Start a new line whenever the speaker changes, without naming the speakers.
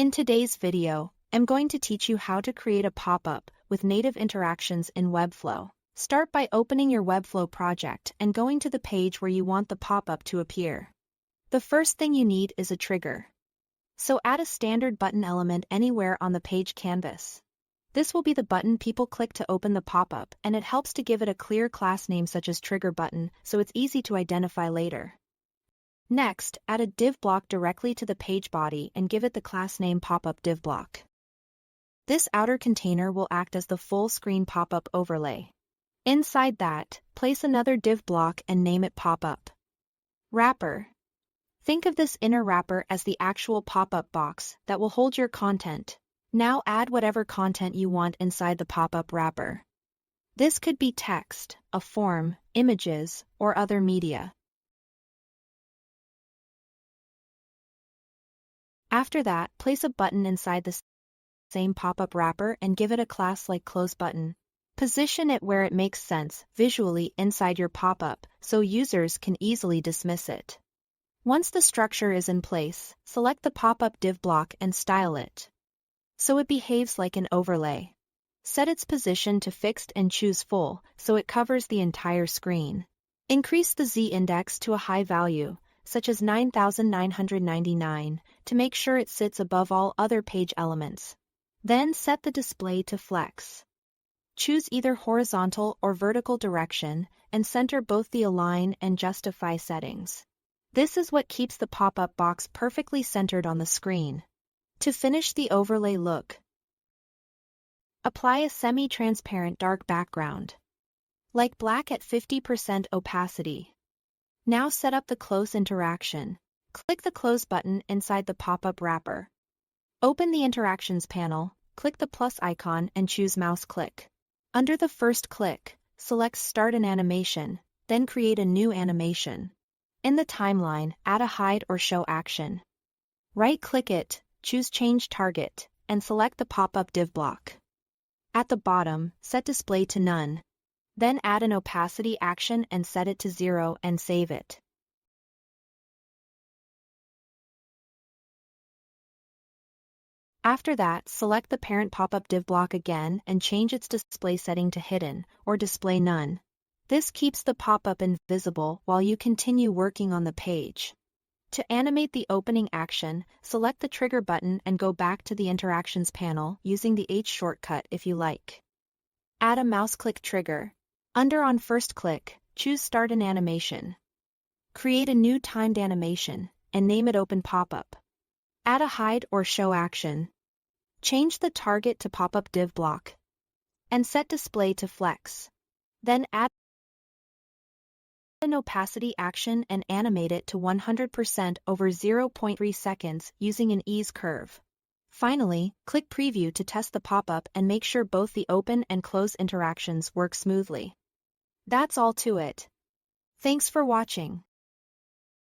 In today's video, I'm going to teach you how to create a pop-up with native interactions in Webflow. Start by opening your Webflow project and going to the page where you want the pop-up to appear. The first thing you need is a trigger. So add a standard button element anywhere on the page canvas. This will be the button people click to open the pop-up, and it helps to give it a clear class name such as trigger button, so it's easy to identify later. Next, add a div block directly to the page body and give it the class name Popup div block. This outer container will act as the full screen pop-up overlay. Inside that, place another div block and name it Popup. Wrapper. Think of this inner wrapper as the actual pop-up box that will hold your content. Now add whatever content you want inside the pop-up wrapper. This could be text, a form, images, or other media. After that, place a button inside the same pop-up wrapper and give it a class like close button. Position it where it makes sense visually inside your pop-up so users can easily dismiss it. Once the structure is in place, select the pop-up div block and style it so it behaves like an overlay. Set its position to fixed and choose full so it covers the entire screen. Increase the z-index to a high value, such as 9999, to make sure it sits above all other page elements. Then set the display to flex. Choose either horizontal or vertical direction and center both the align and justify settings. This is what keeps the pop-up box perfectly centered on the screen. To finish the overlay look, apply a semi-transparent dark background, like black at 50% opacity. Now set up the close interaction. Click the close button inside the pop-up wrapper. Open the interactions panel, click the plus icon and choose mouse click. Under the first click, select Start an animation, then create a new animation. In the timeline, add a hide or show action. Right-click it, choose Change Target, and select the pop-up div block. At the bottom, set Display to None. Then add an opacity action and set it to 0 and save it. After that, select the parent pop-up div block again and change its display setting to Hidden or Display None. This keeps the pop-up invisible while you continue working on the page. To animate the opening action, select the trigger button and go back to the interactions panel using the H shortcut if you like. Add a mouse click trigger. Under on first click, choose Start an animation. Create a new timed animation and name it Open Pop-up. Add a hide or show action. Change the target to pop-up div block and set display to flex. Then add an opacity action and animate it to 100% over 0.3 seconds using an ease curve. Finally, click Preview to test the pop-up and make sure both the open and close interactions work smoothly. That's all to it. Thanks for watching.